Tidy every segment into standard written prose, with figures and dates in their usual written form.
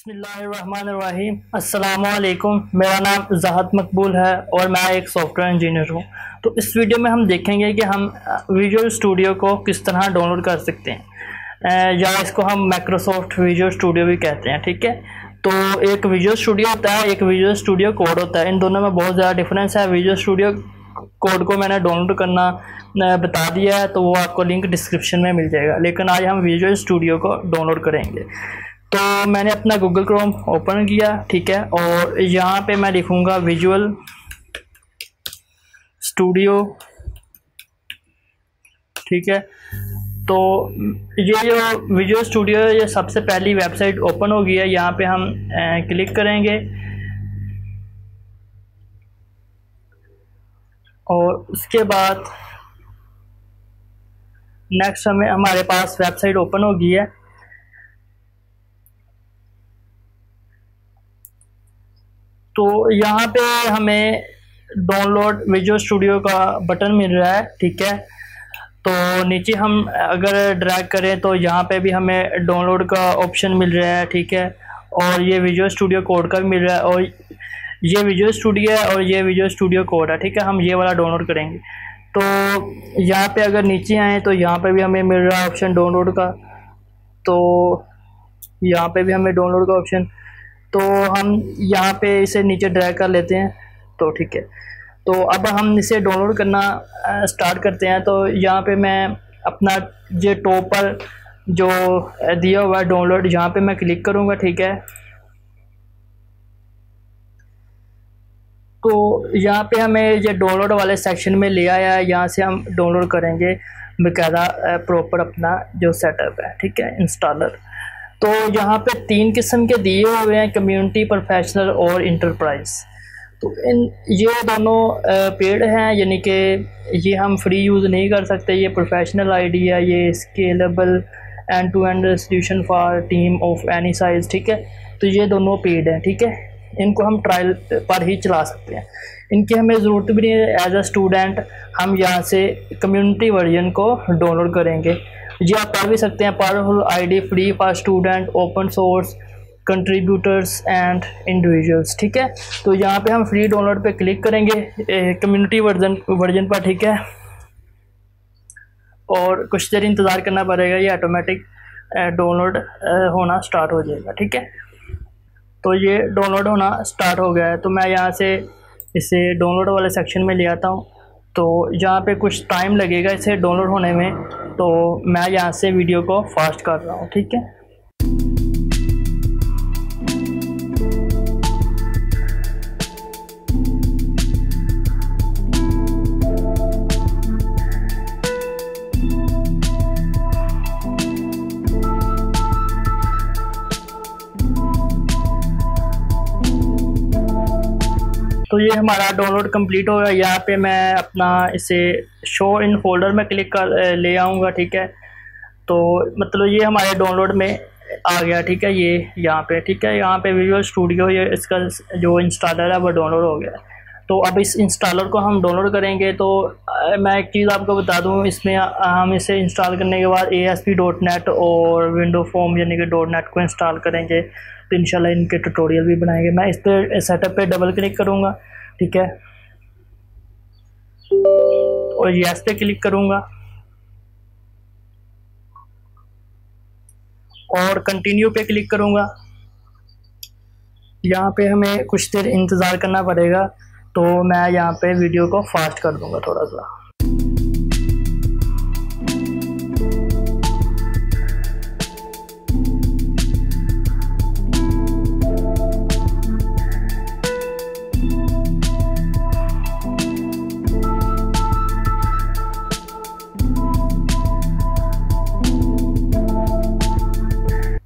बिस्मिल्लाहिर्रहमानिर्रहीम। अस्सलामुअलैकुम। मेरा नाम ज़ाहद मकबूल है और मैं एक सॉफ्टवेयर इंजीनियर हूँ। तो इस वीडियो में हम देखेंगे कि हम विजुअल स्टूडियो को किस तरह डाउनलोड कर सकते हैं, या इसको हम माइक्रोसॉफ्ट विजुअल स्टूडियो भी कहते हैं। ठीक है, तो एक विजुअल स्टूडियो होता है, एक विजुअल स्टूडियो कोड होता है। इन दोनों में बहुत ज़्यादा डिफरेंस है। विजुअल स्टूडियो कोड को मैंने डाउनलोड करना बता दिया है, तो वो आपको लिंक डिस्क्रिप्शन में मिल जाएगा। लेकिन आज हम विजुअल स्टूडियो को डाउनलोड करेंगे। तो मैंने अपना गूगल क्रोम ओपन किया, ठीक है, और यहाँ पे मैं लिखूँगा विजुअल स्टूडियो। ठीक है, तो ये जो विजुअल स्टूडियो है, ये सबसे पहली वेबसाइट ओपन हो गई है। यहाँ पे हम क्लिक करेंगे और उसके बाद नेक्स्ट हमारे पास वेबसाइट ओपन हो गई है। तो यहाँ पे हमें डाउनलोड विजुअल स्टूडियो का बटन मिल रहा है। ठीक है, तो नीचे हम अगर ड्रैग करें तो यहाँ पे भी हमें डाउनलोड का ऑप्शन मिल रहा है। ठीक है, और ये विजुअल स्टूडियो कोड का भी मिल रहा है, और ये विजुअल स्टूडियो है और ये विजुअल स्टूडियो कोड है। ठीक है, हम ये वाला डाउनलोड करेंगे। तो यहाँ पे अगर नीचे आए तो यहाँ पे भी हमें मिल रहा है ऑप्शन डाउनलोड का। तो यहाँ पे भी हमें डाउनलोड का ऑप्शन, तो हम यहाँ पे इसे नीचे ड्रैग कर लेते हैं। तो ठीक है, तो अब हम इसे डाउनलोड करना स्टार्ट करते हैं। तो यहाँ पे मैं अपना ये टॉप पर जो दिया हुआ है डाउनलोड, यहाँ पे मैं क्लिक करूँगा। ठीक है, तो यहाँ पे हमें ये डाउनलोड वाले सेक्शन में ले आया है। यहाँ से हम डाउनलोड करेंगे बाकायदा प्रॉपर अपना जो सेटअप है। ठीक है, इंस्टॉलर। तो यहाँ पे 3 किस्म के दिए हुए हैं, कम्युनिटी, प्रोफेशनल और इंटरप्राइज। तो ये दोनों पेड हैं, यानी कि ये हम फ्री यूज़ नहीं कर सकते। ये प्रोफेशनल आईडी है, ये scalable end to end solution for team of any size. ठीक है, तो ये दोनों पेड हैं। ठीक है, इनको हम ट्रायल पर ही चला सकते हैं, इनकी हमें ज़रूरत भी नहीं है। एज अ स्टूडेंट हम यहाँ से कम्युनिटी वर्जन को डाउनलोड करेंगे। ये आप पढ़ भी सकते हैं। Powerful ID, free for student, open source, contributors and individuals. ठीक है, तो यहाँ पे हम फ्री डाउनलोड पे क्लिक करेंगे कम्युनिटी वर्जन पर। ठीक है, और कुछ देर इंतज़ार करना पड़ेगा, ये ऑटोमेटिक डाउनलोड होना स्टार्ट हो जाएगा। ठीक है, तो ये डाउनलोड होना स्टार्ट हो गया है। तो मैं यहाँ से इसे डाउनलोड वाले सेक्शन में ले आता हूँ। तो यहाँ पे कुछ टाइम लगेगा इसे डाउनलोड होने में, तो मैं यहाँ से वीडियो को फास्ट कर रहा हूँ। ठीक है, तो ये हमारा डाउनलोड कंप्लीट हो गया। यहाँ पे मैं अपना इसे शो इन फोल्डर में क्लिक कर ले आऊँगा। ठीक है, तो मतलब ये हमारे डाउनलोड में आ गया। ठीक है, ये यहाँ पे, ठीक है, यहाँ पे विजुअल स्टूडियो, ये इसका जो इंस्टॉलर है वो डाउनलोड हो गया। तो अब इस इंस्टॉलर को हम डाउनलोड करेंगे। तो मैं एक चीज़ आपको बता दूँ, इसमें हम इसे इंस्टॉल करने के बाद ASP.NET और विंडो फॉर्म यानी कि .NET को इंस्टॉल करेंगे। तो इंशाल्लाह इनके ट्यूटोरियल भी बनाएंगे। मैं इस पर सेटअप पे डबल क्लिक करूँगा। ठीक है, और यस पे क्लिक करूँगा और कंटिन्यू पे क्लिक करूँगा। यहाँ पे हमें कुछ देर इंतज़ार करना पड़ेगा। तो मैं यहाँ पे वीडियो को फास्ट कर दूँगा थोड़ा सा।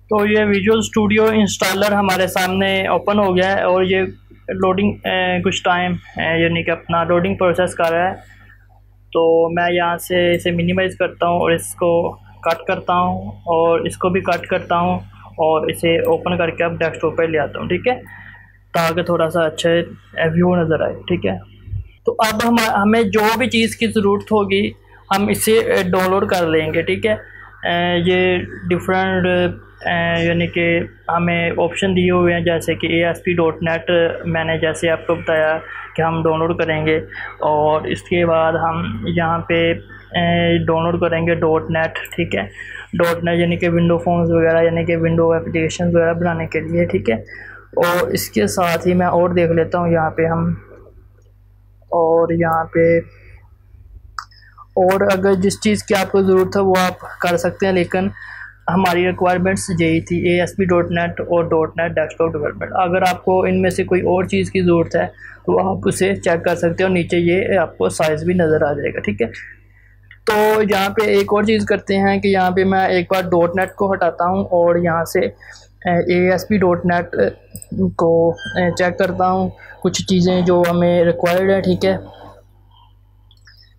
तो ये विजुअल स्टूडियो इंस्टॉलर हमारे सामने ओपन हो गया है, और ये लोडिंग कुछ टाइम यानी कि अपना लोडिंग प्रोसेस कर रहा है। तो मैं यहाँ से इसे मिनिमाइज़ करता हूँ और इसको कट करता हूँ और इसको भी कट करता हूँ और इसे ओपन करके अब डेस्कटॉप पे ले आता हूँ। ठीक है, ताकि थोड़ा सा अच्छा व्यू नज़र आए। ठीक है, तो अब हमें जो भी चीज़ की ज़रूरत होगी हम इसे डाउनलोड कर लेंगे। ठीक है, ये डिफरेंट यानी कि हमें ऑप्शन दिए हुए हैं, जैसे कि ASP.NET मैंने जैसे आपको बताया कि हम डाउनलोड करेंगे, और इसके बाद हम यहाँ पे डाउनलोड करेंगे .NET, ठीक है। .NET यानी कि विंडो फोन्स वगैरह, यानी कि विंडो एप्लीकेशन वगैरह बनाने के लिए, ठीक है। और इसके साथ ही मैं और देख लेता हूँ यहाँ पे हम, और यहाँ पे और अगर जिस चीज़ की आपको ज़रूरत है वो आप कर सकते हैं, लेकिन हमारी रिक्वायरमेंट्स यही थी, ASP.NET और .NET डेस्कटॉप डेवलपमेंट। अगर आपको इनमें से कोई और चीज़ की ज़रूरत है तो आप उसे चेक कर सकते हो, नीचे ये आपको साइज़ भी नज़र आ जाएगा, ठीक है। तो यहाँ पे एक और चीज़ करते हैं कि यहाँ पे मैं एक बार .NET को हटाता हूँ और यहाँ से ASP.NET को चेक करता हूँ, कुछ चीज़ें जो हमें रिक्वायर्ड है, ठीक है,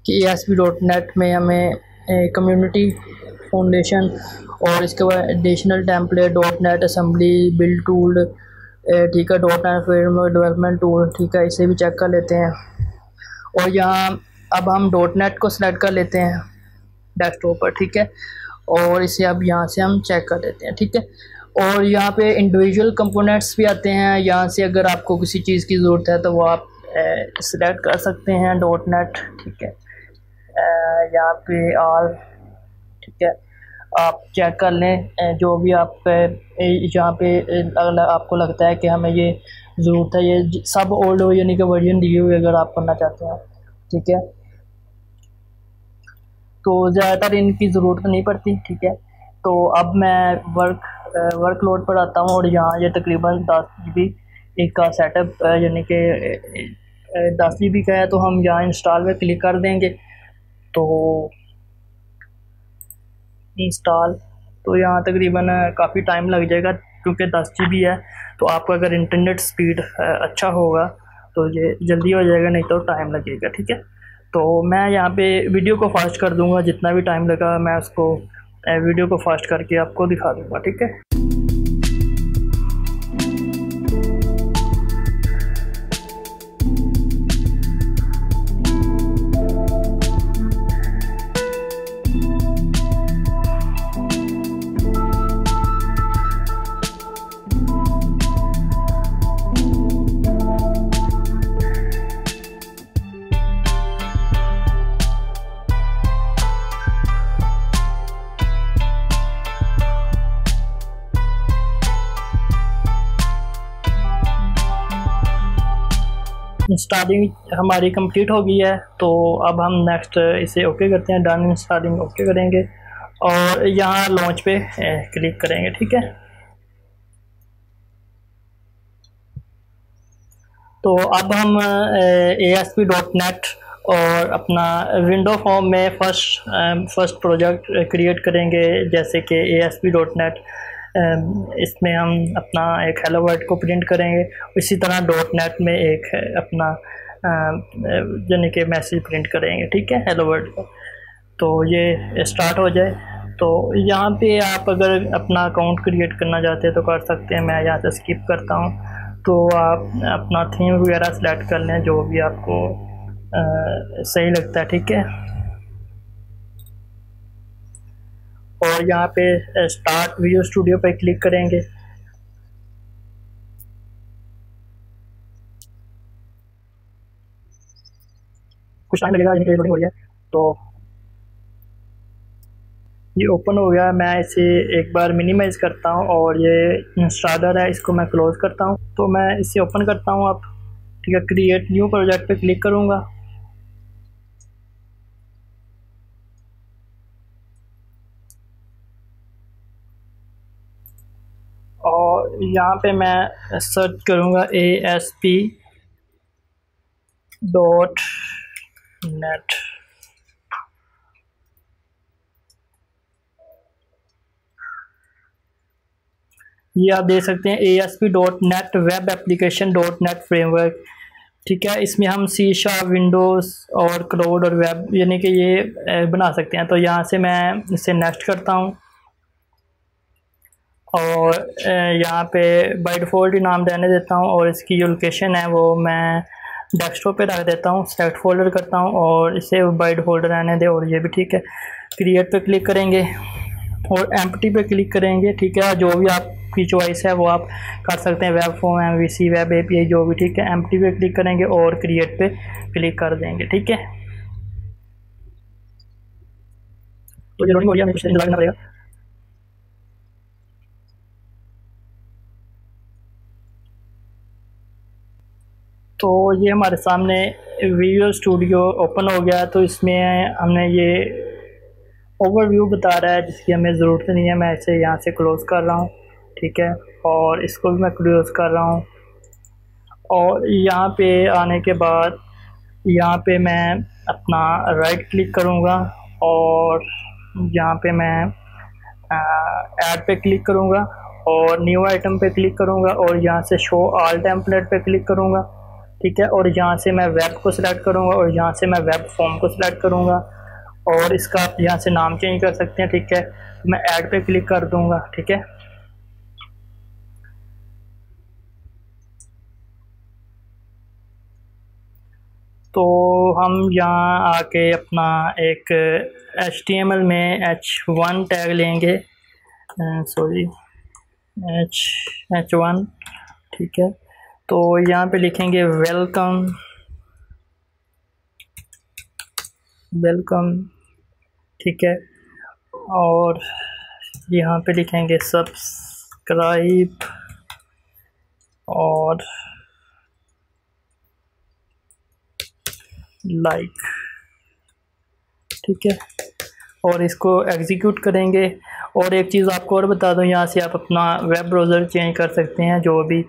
कि ASP.NEट में हमें कम्युनिटी फाउंडेशन और इसके बाद additional template, .NET assembly, build tool, ठीक है, .NEट फ्रेमवर्क डेवलपमेंट टूल, ठीक है, इसे भी चेक कर लेते हैं। और यहाँ अब हम .NET को सिलेक्ट कर लेते हैं डेस्कटॉप पर, ठीक है, और इसे अब यहाँ से हम चेक कर लेते हैं, ठीक है। और यहाँ पे इंडिविजुअल कंपोनेंट्स भी आते हैं, यहाँ से अगर आपको किसी चीज़ की ज़रूरत है तो वो आप सिलेक्ट कर सकते हैं .NET, ठीक है। यहाँ पे ऑल, ठीक है, आप चेक कर लें जो भी आप यहाँ पे आपको लगता है कि हमें ये ज़रूरत है, ये सब ओल्ड हो यानी कि वर्जन दिए हुए अगर आप करना चाहते हैं, ठीक है, तो ज़्यादातर इनकी ज़रूरत नहीं पड़ती, ठीक है। तो अब मैं वर्कलोड पर आता हूँ और यहाँ ये तकरीबन 10 GB एक का सेटअप यानी कि 10 GB का है, तो हम यहाँ इंस्टॉल पे क्लिक कर देंगे, तो इंस्टॉल, तो यहाँ तकरीबन काफ़ी टाइम लग जाएगा क्योंकि 10 GB है। तो आपका अगर इंटरनेट स्पीड अच्छा होगा तो ये जल्दी हो जाएगा, नहीं तो टाइम लगेगा, ठीक है। तो मैं यहाँ पे वीडियो को फास्ट कर दूँगा, जितना भी टाइम लगा मैं उसको वीडियो को फास्ट करके आपको दिखा दूँगा, ठीक है। इंस्टॉलिंग हमारी कंप्लीट हो गई है, तो अब हम नेक्स्ट इसे ओके करते हैं, डन इंस्टॉलिंग ओके करेंगे और यहाँ लॉन्च पे क्लिक करेंगे, ठीक है। तो अब हम ASP.NET और अपना विंडो फॉर्म में फर्स्ट प्रोजेक्ट क्रिएट करेंगे, जैसे कि ASP.NET, इसमें हम अपना एक हेलो वर्ल्ड को प्रिंट करेंगे, इसी तरह .NET में एक अपना यानी कि मैसेज प्रिंट करेंगे, ठीक है, हेलो वर्ल्ड को। तो ये स्टार्ट हो जाए, तो यहाँ पे आप अगर अपना अकाउंट क्रिएट करना चाहते हैं तो कर सकते हैं, मैं यहाँ से स्किप करता हूँ। तो आप अपना थीम वगैरह सेलेक्ट कर लें जो भी आपको सही लगता है, ठीक है। और यहाँ पे स्टार्ट विजुअल स्टूडियो पे क्लिक करेंगे, कुछ टाइम लगेगा, इनकी लोडिंग हो रही है। तो ये ओपन हो गया, मैं इसे एक बार मिनिमाइज़ करता हूँ और ये इंस्टॉलर है, इसको मैं क्लोज़ करता हूँ। तो मैं इसे ओपन करता हूँ अब, ठीक है, क्रिएट न्यू प्रोजेक्ट पे क्लिक करूँगा। और यहाँ पे मैं सर्च करूँगा ASP.NET, ये आप देख सकते हैं ASP.NET web application .NET framework, ठीक है। इसमें हम C#, विंडोज़ और क्लाउड और वेब यानी कि ये बना सकते हैं। तो यहाँ से मैं इसे नेक्स्ट करता हूँ और यहाँ पे बाय डिफ़ॉल्ट ही नाम रहने देता हूँ और इसकी जो लोकेशन है वो मैं डेस्कटॉप पे रख देता हूँ, सेलेक्ट फोल्डर करता हूँ और इसे बाय डिफ़ॉल्ट रहने दे, और ये भी ठीक है। क्रिएट पे क्लिक करेंगे और एम्प्टी पे क्लिक करेंगे, ठीक है। जो भी आपकी चॉइस है वो आप कर सकते हैं, web form, MVC, web API, जो भी, ठीक है। एम्प्टी पे क्लिक करेंगे और क्रिएट पे क्लिक कर देंगे, ठीक है। तो ये लोडिंग हो गया, हमें कुछ इंतजार करना पड़ेगा। तो ये हमारे सामने विजुअल स्टूडियो ओपन हो गया। तो इसमें हमने ये ओवरव्यू बता रहा है जिसकी हमें ज़रूरत नहीं है। मैं इसे यहाँ से क्लोज़ कर रहा हूँ, ठीक है। और इसको भी मैं क्लोज़ कर रहा हूँ। और यहाँ पे आने के बाद यहाँ पे मैं अपना राइट क्लिक करूँगा और यहाँ पे मैं ऐड पे क्लिक करूँगा और न्यू आइटम पे क्लिक करूँगा और यहाँ से शो ऑल टेम्पलेट पे क्लिक करूँगा, ठीक है। और यहाँ से मैं वेब को सिलेक्ट करूँगा और यहाँ से मैं वेब फॉर्म को सिलेक्ट करूँगा और इसका आप यहाँ से नाम चेंज कर सकते हैं, ठीक है। मैं ऐड पे क्लिक कर दूँगा, ठीक है। तो हम यहाँ आके अपना एक HTML में H1 टैग लेंगे, सॉरी H1, ठीक है। तो यहाँ पे लिखेंगे वेलकम, ठीक है। और यहाँ पे लिखेंगे सब्सक्राइब और लाइक, ठीक है। और इसको एग्जीक्यूट करेंगे। और एक चीज़ आपको और बता दूं, यहाँ से आप अपना वेब ब्राउज़र चेंज कर सकते हैं जो भी।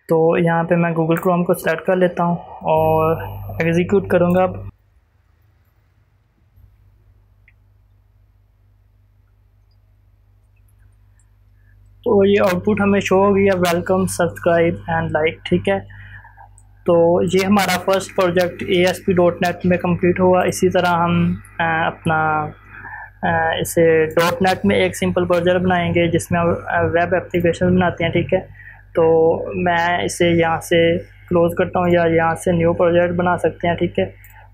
तो यहाँ पे मैं गूगल क्रोम को सेलेक्ट कर लेता हूँ और एग्जीक्यूट करूँगा अब। तो ये आउटपुट हमें शो हो गया, वेलकम, सब्सक्राइब एंड लाइक, ठीक है। तो ये हमारा फर्स्ट प्रोजेक्ट ASP.NET में कंप्लीट हुआ। इसी तरह हम अपना इसे .NET में एक सिंपल प्रोजेक्ट बनाएंगे जिसमें हम वेब एप्लीकेशन बनाते हैं, ठीक है। तो मैं इसे यहाँ से क्लोज़ करता हूँ या यहाँ से न्यू प्रोजेक्ट बना सकते हैं, ठीक है।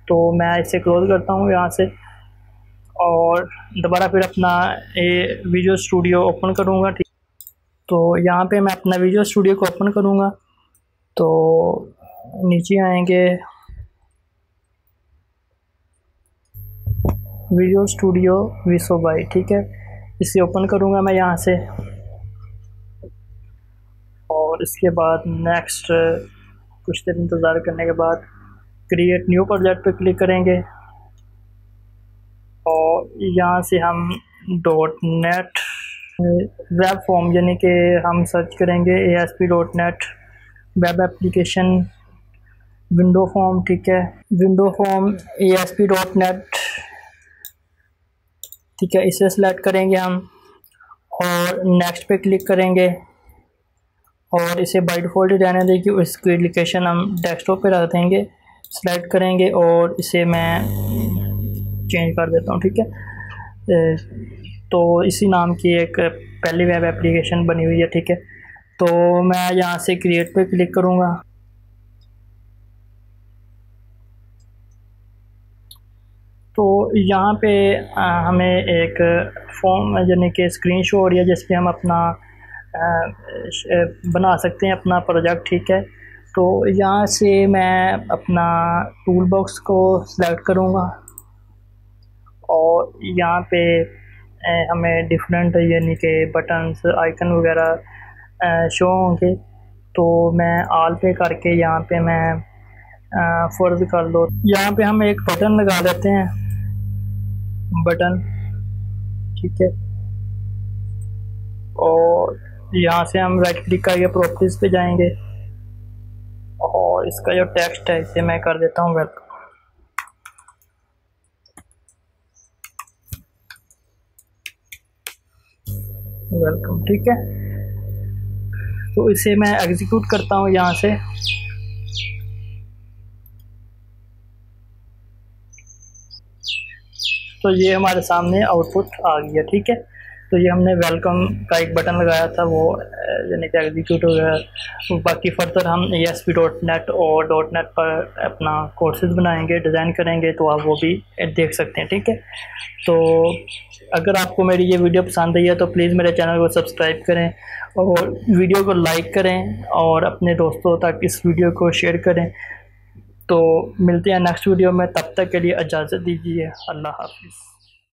तो मैं इसे क्लोज़ करता हूँ यहाँ से और दोबारा फिर अपना विजुअल स्टूडियो ओपन करूँगा, ठीक। तो यहाँ पे मैं अपना विजुअल स्टूडियो को ओपन करूँगा। तो नीचे आएंगे, विजुअल स्टूडियो VSOBY, ठीक है। इसे ओपन करूँगा मैं यहाँ से और इसके बाद नेक्स्ट कुछ देर इंतज़ार करने के बाद क्रिएट न्यू प्रोजेक्ट पे क्लिक करेंगे और यहाँ से हम .NET वेब फॉर्म यानी कि हम सर्च करेंगे ASP.NET web application window form, ठीक है। विंडो फॉर्म ASP.NET, ठीक है। इसे सिलेक्ट करेंगे हम और नेक्स्ट पे क्लिक करेंगे और इसे बाय डिफ़ॉल्ट रहने दें कि इसकी लोकेशन हम डेस्कटॉप पे रख देंगे। सिलेक्ट करेंगे और इसे मैं चेंज कर देता हूँ, ठीक है। तो इसी नाम की एक पहली वेब एप्लीकेशन बनी हुई है, ठीक है। तो मैं यहाँ से क्रिएट पे क्लिक करूँगा। तो यहाँ पे हमें एक फॉर्म यानी कि स्क्रीन शो हो रही है जिस पे हम अपना बना सकते हैं अपना प्रोजेक्ट, ठीक है। तो यहाँ से मैं अपना टूल बॉक्स को सिलेक्ट करूँगा और यहाँ पे हमें डिफरेंट यानी कि बटन्स, आइकन वगैरह शो होंगे। तो मैं ऑल पे करके यहाँ पे मैं फ़र्ज़ कर लो यहाँ पे हम एक बटन लगा देते हैं, बटन, ठीक है। और यहाँ से हम राइट क्लिक करके प्रॉपर्टीज़ पे जाएंगे और इसका जो टेक्स्ट है इसे मैं कर देता हूँ वेलकम, ठीक है। तो इसे मैं एग्जीक्यूट करता हूँ यहाँ से। तो ये हमारे सामने आउटपुट आ गया, ठीक है। तो ये हमने वेलकम का एक बटन लगाया था वो यानी कि एग्जीक्यूट हो गया। बाकी फर्दर हम ASP.NET और .NET पर अपना कोर्सेज बनाएंगे, डिज़ाइन करेंगे, तो आप वो भी देख सकते हैं, ठीक है। तो अगर आपको मेरी ये वीडियो पसंद आई है तो प्लीज़ मेरे चैनल को सब्सक्राइब करें और वीडियो को लाइक करें और अपने दोस्तों तक इस वीडियो को शेयर करें। तो मिलते हैं नेक्स्ट वीडियो में, तब तक के लिए इजाज़त दीजिए। अल्लाह हाफिज़।